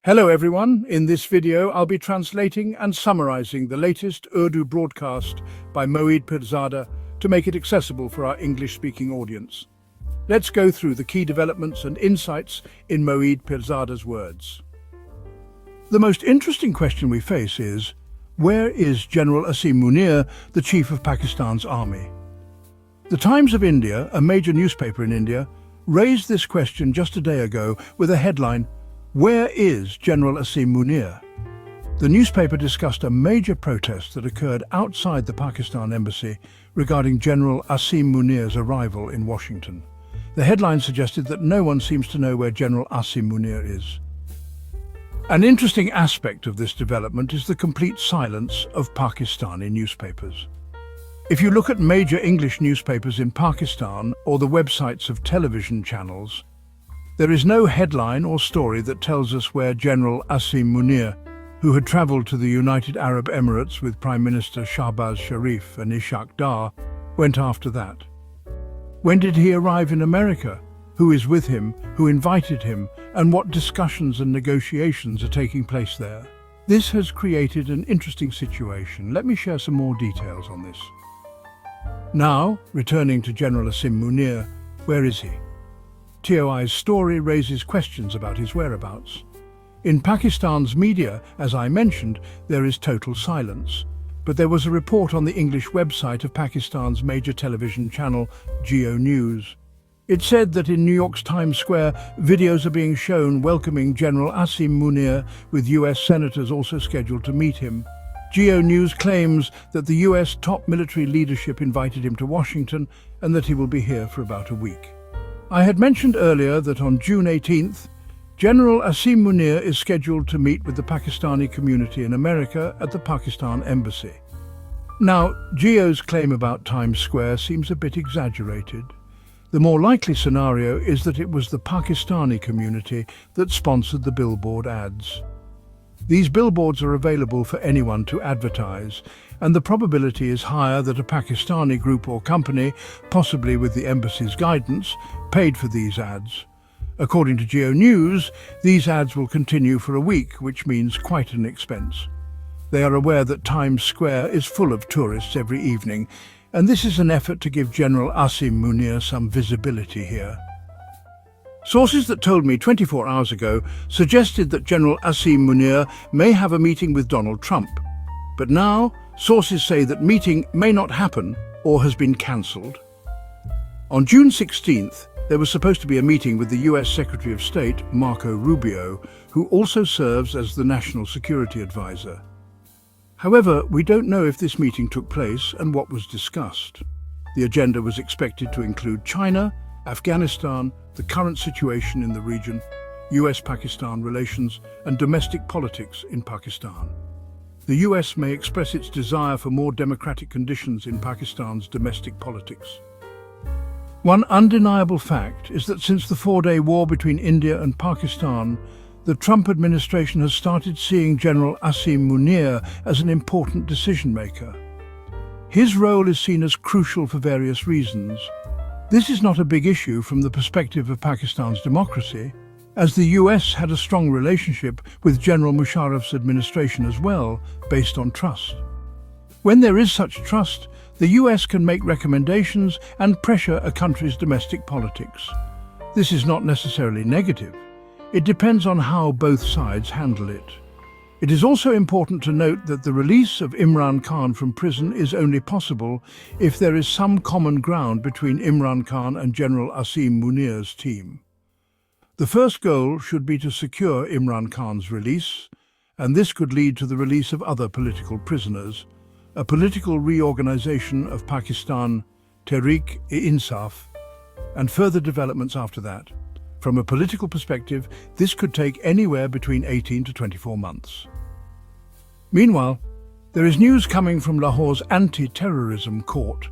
Hello everyone, in this video I'll be translating and summarizing the latest Urdu broadcast by Moeed Pirzada to make it accessible for our English-speaking audience. Let's go through the key developments and insights in Moeed Pirzada's words. The most interesting question we face is, where is General Asim Munir, the chief of Pakistan's army? The Times of India, a major newspaper in India, raised this question just a day ago with a headline, "Where is General Asim Munir?" The newspaper discussed a major protest that occurred outside the Pakistan embassy regarding General Asim Munir's arrival in Washington. The headline suggested that no one seems to know where General Asim Munir is. An interesting aspect of this development is the complete silence of Pakistani newspapers. If you look at major English newspapers in Pakistan or the websites of television channels, there is no headline or story that tells us where General Asim Munir, who had travelled to the United Arab Emirates with Prime Minister Shahbaz Sharif and Ishaq Dar, went after that. When did he arrive in America? Who is with him? Who invited him? And what discussions and negotiations are taking place there? This has created an interesting situation. Let me share some more details on this. Now, returning to General Asim Munir, where is he? TOI's story raises questions about his whereabouts. In Pakistan's media, as I mentioned, there is total silence. But there was a report on the English website of Pakistan's major television channel, Geo News. It said that in New York's Times Square, videos are being shown welcoming General Asim Munir, with US senators also scheduled to meet him. Geo News claims that the US top military leadership invited him to Washington and that he will be here for about a week. I had mentioned earlier that on June 18th, General Asim Munir is scheduled to meet with the Pakistani community in America at the Pakistan embassy. Now, Geo's claim about Times Square seems a bit exaggerated. The more likely scenario is that it was the Pakistani community that sponsored the billboard ads. These billboards are available for anyone to advertise, and the probability is higher that a Pakistani group or company, possibly with the embassy's guidance, paid for these ads. According to Geo News, these ads will continue for a week, which means quite an expense. They are aware that Times Square is full of tourists every evening, and this is an effort to give General Asim Munir some visibility here. Sources that told me 24 hours ago suggested that General Asim Munir may have a meeting with Donald Trump. But now, sources say that meeting may not happen or has been cancelled. On June 16th, there was supposed to be a meeting with the US Secretary of State, Marco Rubio, who also serves as the National Security Advisor. However, we don't know if this meeting took place and what was discussed. The agenda was expected to include China, Afghanistan, the current situation in the region, US-Pakistan relations, and domestic politics in Pakistan. The US may express its desire for more democratic conditions in Pakistan's domestic politics. One undeniable fact is that since the four-day war between India and Pakistan, the Trump administration has started seeing General Asim Munir as an important decision-maker. His role is seen as crucial for various reasons. This is not a big issue from the perspective of Pakistan's democracy, as the US had a strong relationship with General Musharraf's administration as well, based on trust. When there is such trust, the US can make recommendations and pressure a country's domestic politics. This is not necessarily negative. It depends on how both sides handle it. It is also important to note that the release of Imran Khan from prison is only possible if there is some common ground between Imran Khan and General Asim Munir's team. The first goal should be to secure Imran Khan's release, and this could lead to the release of other political prisoners, a political reorganization of Pakistan, Tehreek-e-Insaf, and further developments after that. From a political perspective, this could take anywhere between 18 to 24 months. Meanwhile, there is news coming from Lahore's anti-terrorism court,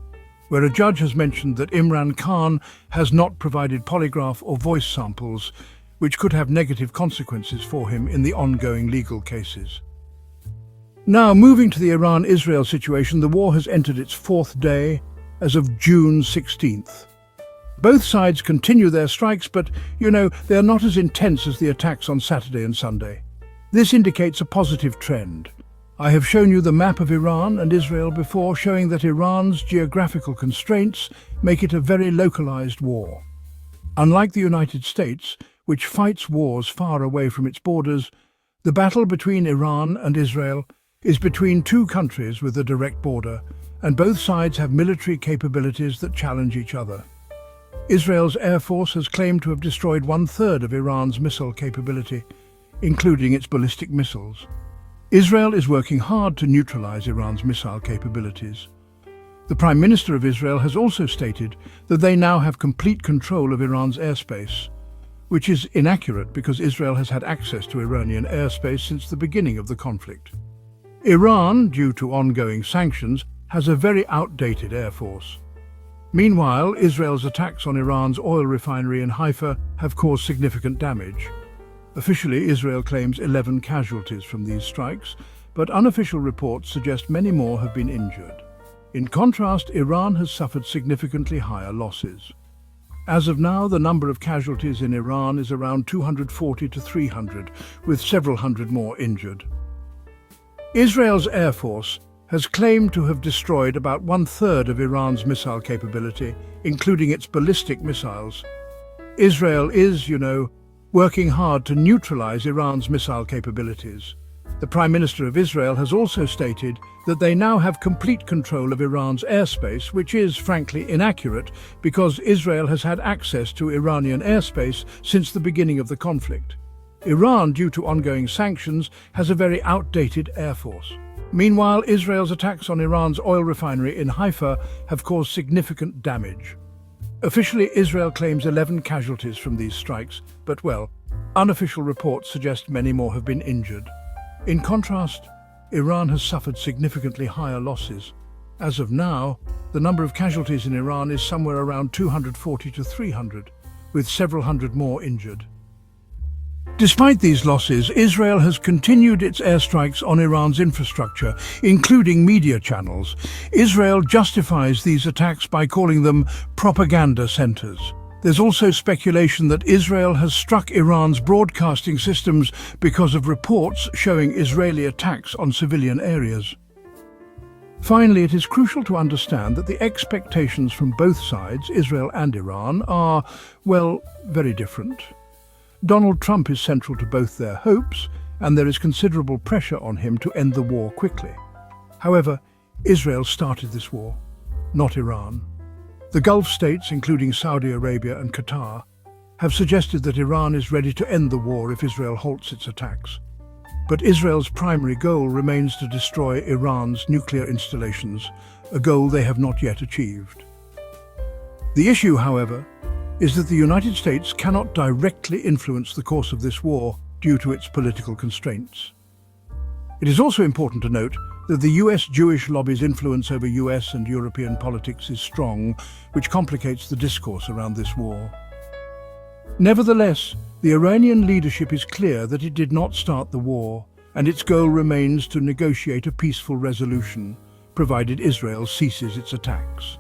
where a judge has mentioned that Imran Khan has not provided polygraph or voice samples, which could have negative consequences for him in the ongoing legal cases. Now, moving to the Iran-Israel situation, the war has entered its fourth day as of June 16th. Both sides continue their strikes, but, they are not as intense as the attacks on Saturday and Sunday. This indicates a positive trend. I have shown you the map of Iran and Israel before, showing that Iran's geographical constraints make it a very localized war. Unlike the United States, which fights wars far away from its borders, the battle between Iran and Israel is between two countries with a direct border, and both sides have military capabilities that challenge each other. Israel's Air Force has claimed to have destroyed 1/3 of Iran's missile capability, including its ballistic missiles. Israel is working hard to neutralize Iran's missile capabilities. The Prime Minister of Israel has also stated that they now have complete control of Iran's airspace, which is inaccurate because Israel has had access to Iranian airspace since the beginning of the conflict. Iran, due to ongoing sanctions, has a very outdated air force. Meanwhile, Israel's attacks on Iran's oil refinery in Haifa have caused significant damage. Officially, Israel claims 11 casualties from these strikes, but unofficial reports suggest many more have been injured. In contrast, Iran has suffered significantly higher losses. As of now, the number of casualties in Iran is around 240 to 300, with several hundred more injured. Israel's Air Force has claimed to have destroyed about 1/3 of Iran's missile capability, including its ballistic missiles. Israel is, working hard to neutralize Iran's missile capabilities. The Prime Minister of Israel has also stated that they now have complete control of Iran's airspace, which is, frankly, inaccurate because Israel has had access to Iranian airspace since the beginning of the conflict. Iran, due to ongoing sanctions, has a very outdated air force. Meanwhile, Israel's attacks on Iran's oil refinery in Haifa have caused significant damage. Officially, Israel claims 11 casualties from these strikes, but, unofficial reports suggest many more have been injured. In contrast, Iran has suffered significantly higher losses. As of now, the number of casualties in Iran is somewhere around 240 to 300, with several hundred more injured. Despite these losses, Israel has continued its airstrikes on Iran's infrastructure, including media channels. Israel justifies these attacks by calling them propaganda centers. There's also speculation that Israel has struck Iran's broadcasting systems because of reports showing Israeli attacks on civilian areas. Finally, it is crucial to understand that the expectations from both sides, Israel and Iran, are, very different. Donald Trump is central to both their hopes, and there is considerable pressure on him to end the war quickly. However, Israel started this war, not Iran. The Gulf states, including Saudi Arabia and Qatar, have suggested that Iran is ready to end the war if Israel halts its attacks. But Israel's primary goal remains to destroy Iran's nuclear installations, a goal they have not yet achieved. The issue, however, is that the United States cannot directly influence the course of this war due to its political constraints. It is also important to note that the US Jewish lobby's influence over US and European politics is strong, which complicates the discourse around this war. Nevertheless, the Iranian leadership is clear that it did not start the war, and its goal remains to negotiate a peaceful resolution, provided Israel ceases its attacks.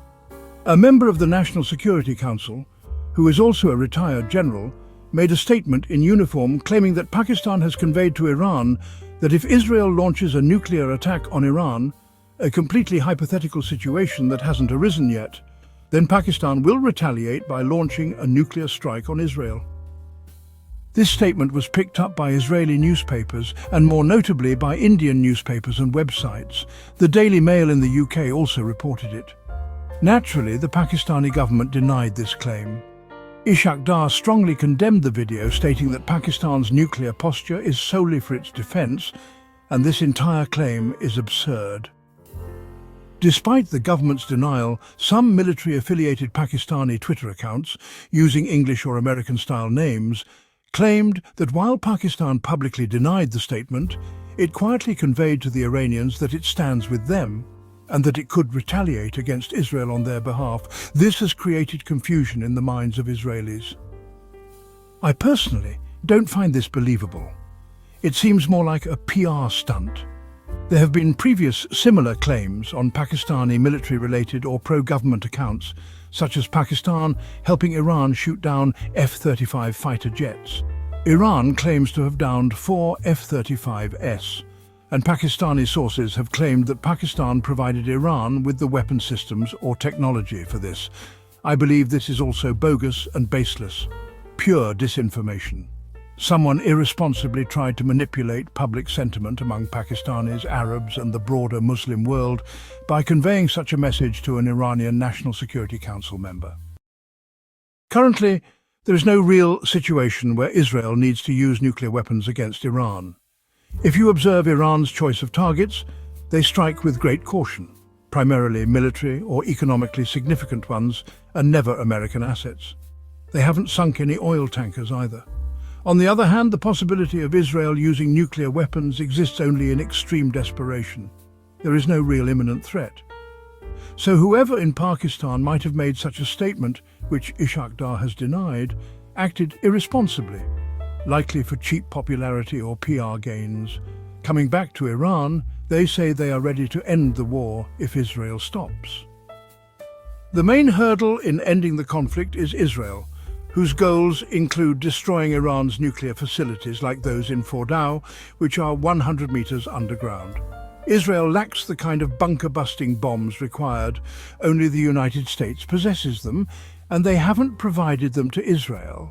A member of the National Security Council, who is also a retired general, made a statement in uniform claiming that Pakistan has conveyed to Iran that if Israel launches a nuclear attack on Iran, a completely hypothetical situation that hasn't arisen yet, then Pakistan will retaliate by launching a nuclear strike on Israel. This statement was picked up by Israeli newspapers and more notably by Indian newspapers and websites. The Daily Mail in the UK also reported it. Naturally, the Pakistani government denied this claim. Ishaq Dar strongly condemned the video, stating that Pakistan's nuclear posture is solely for its defense, and this entire claim is absurd. Despite the government's denial, some military-affiliated Pakistani Twitter accounts, using English or American-style names, claimed that while Pakistan publicly denied the statement, it quietly conveyed to the Iranians that it stands with them, and that it could retaliate against Israel on their behalf. This has created confusion in the minds of Israelis. I personally don't find this believable. It seems more like a PR stunt. There have been previous similar claims on Pakistani military-related or pro-government accounts, such as Pakistan helping Iran shoot down F-35 fighter jets. Iran claims to have downed 4 F-35s, and Pakistani sources have claimed that Pakistan provided Iran with the weapon systems or technology for this. I believe this is also bogus and baseless, pure disinformation. Someone irresponsibly tried to manipulate public sentiment among Pakistanis, Arabs and the broader Muslim world by conveying such a message to an Iranian National Security Council member. Currently, there is no real situation where Israel needs to use nuclear weapons against Iran. If you observe Iran's choice of targets, they strike with great caution, primarily military or economically significant ones, and never American assets. They haven't sunk any oil tankers either. On the other hand, the possibility of Israel using nuclear weapons exists only in extreme desperation. There is no real imminent threat. So whoever in Pakistan might have made such a statement, which Ishaq Dar has denied, acted irresponsibly, likely for cheap popularity or PR gains. Coming back to Iran, they say they are ready to end the war if Israel stops. The main hurdle in ending the conflict is Israel, whose goals include destroying Iran's nuclear facilities like those in Fordow, which are 100 meters underground. Israel lacks the kind of bunker-busting bombs required. Only the United States possesses them, and they haven't provided them to Israel.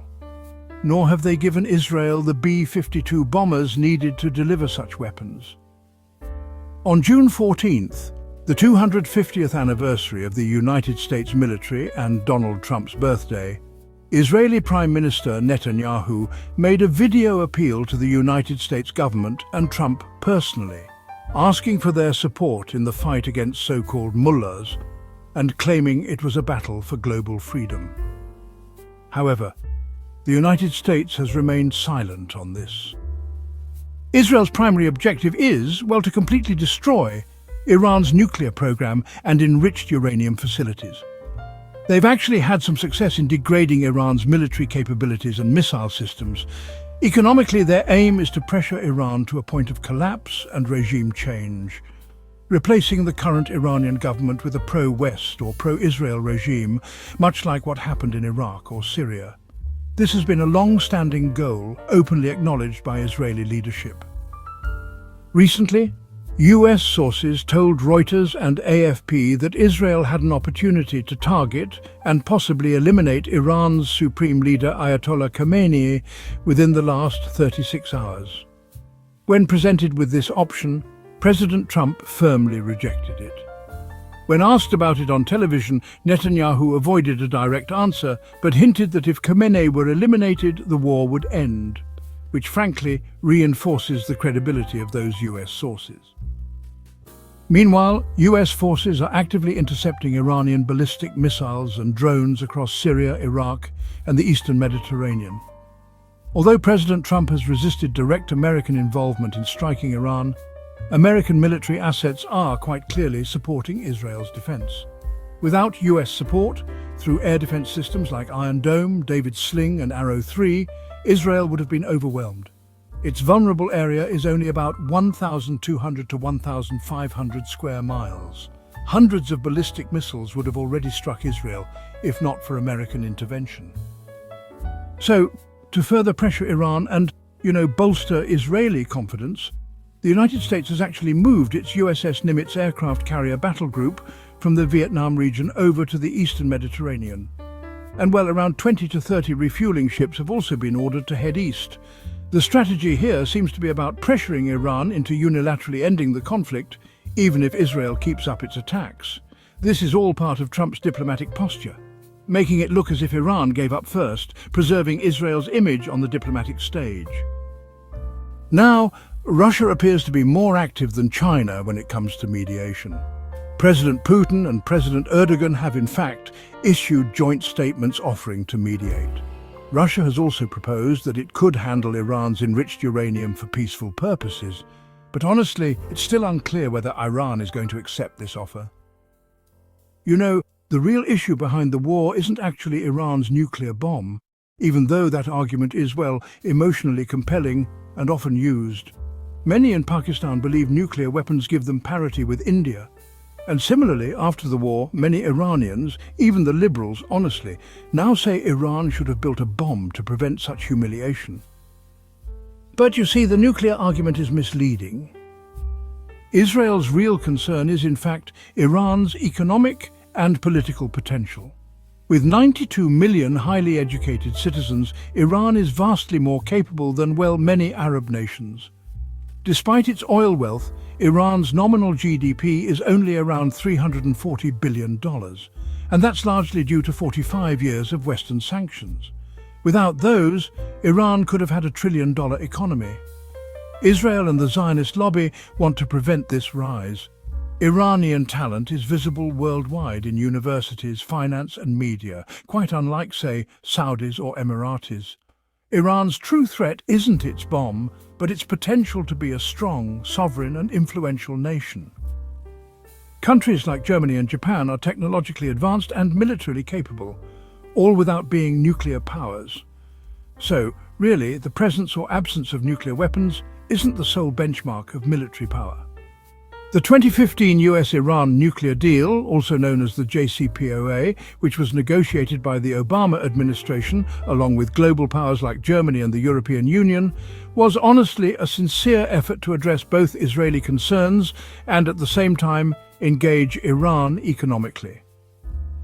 Nor have they given Israel the B-52 bombers needed to deliver such weapons. On June 14th, the 250th anniversary of the United States military and Donald Trump's birthday, Israeli Prime Minister Netanyahu made a video appeal to the United States government and Trump personally, asking for their support in the fight against so-called mullahs and claiming it was a battle for global freedom. However, the United States has remained silent on this. Israel's primary objective is, well, to completely destroy Iran's nuclear program and enriched uranium facilities. They've actually had some success in degrading Iran's military capabilities and missile systems. Economically, their aim is to pressure Iran to a point of collapse and regime change, replacing the current Iranian government with a pro-West or pro-Israel regime, much like what happened in Iraq or Syria. This has been a long-standing goal, openly acknowledged by Israeli leadership. Recently, US sources told Reuters and AFP that Israel had an opportunity to target and possibly eliminate Iran's supreme leader Ayatollah Khamenei within the last 36 hours. When presented with this option, President Trump firmly rejected it. When asked about it on television, Netanyahu avoided a direct answer, but hinted that if Khamenei were eliminated, the war would end, which frankly reinforces the credibility of those US sources. Meanwhile, US forces are actively intercepting Iranian ballistic missiles and drones across Syria, Iraq, and the Eastern Mediterranean. Although President Trump has resisted direct American involvement in striking Iran, American military assets are quite clearly supporting Israel's defense. Without US support, through air defense systems like Iron Dome, David's Sling, and Arrow 3, Israel would have been overwhelmed. Its vulnerable area is only about 1,200 to 1,500 square miles. Hundreds of ballistic missiles would have already struck Israel, if not for American intervention. So, to further pressure Iran and, bolster Israeli confidence, the United States has actually moved its USS Nimitz aircraft carrier battle group from the Vietnam region over to the Eastern Mediterranean. And around 20 to 30 refueling ships have also been ordered to head east. The strategy here seems to be about pressuring Iran into unilaterally ending the conflict, even if Israel keeps up its attacks. This is all part of Trump's diplomatic posture, making it look as if Iran gave up first, preserving Israel's image on the diplomatic stage. Now, Russia appears to be more active than China when it comes to mediation. President Putin and President Erdogan have in fact issued joint statements offering to mediate. Russia has also proposed that it could handle Iran's enriched uranium for peaceful purposes, but honestly, it's still unclear whether Iran is going to accept this offer. The real issue behind the war isn't actually Iran's nuclear bomb, even though that argument is, emotionally compelling and often used. Many in Pakistan believe nuclear weapons give them parity with India. And similarly, after the war, many Iranians, even the liberals, honestly, now say Iran should have built a bomb to prevent such humiliation. But you see, the nuclear argument is misleading. Israel's real concern is, in fact, Iran's economic and political potential. With 92 million highly educated citizens, Iran is vastly more capable than, well, many Arab nations. Despite its oil wealth, Iran's nominal GDP is only around $340 billion, and that's largely due to 45 years of Western sanctions. Without those, Iran could have had $1 trillion economy. Israel and the Zionist lobby want to prevent this rise. Iranian talent is visible worldwide in universities, finance and media, quite unlike, say, Saudis or Emiratis. Iran's true threat isn't its bomb, but its potential to be a strong, sovereign and influential nation. Countries like Germany and Japan are technologically advanced and militarily capable, all without being nuclear powers. So, really, the presence or absence of nuclear weapons isn't the sole benchmark of military power. The 2015 US-Iran nuclear deal, also known as the JCPOA, which was negotiated by the Obama administration along with global powers like Germany and the European Union, was honestly a sincere effort to address both Israeli concerns and at the same time engage Iran economically.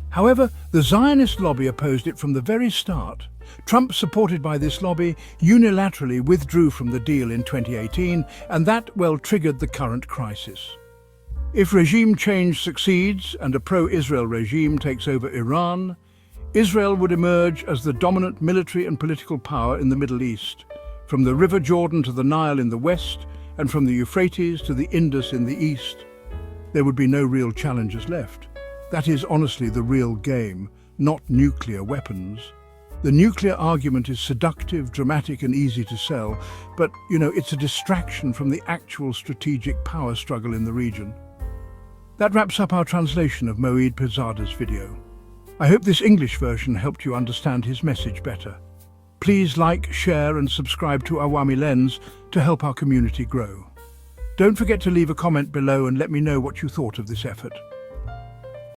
However, the Zionist lobby opposed it from the very start. Trump, supported by this lobby, unilaterally withdrew from the deal in 2018, and that, well, triggered the current crisis. If regime change succeeds and a pro-Israel regime takes over Iran, Israel would emerge as the dominant military and political power in the Middle East, from the River Jordan to the Nile in the west, and from the Euphrates to the Indus in the east. There would be no real challengers left. That is honestly the real game, not nuclear weapons. The nuclear argument is seductive, dramatic and easy to sell, but, it's a distraction from the actual strategic power struggle in the region. That wraps up our translation of Moeed Pirzada's video. I hope this English version helped you understand his message better. Please like, share and subscribe to Awami Lens to help our community grow. Don't forget to leave a comment below and let me know what you thought of this effort.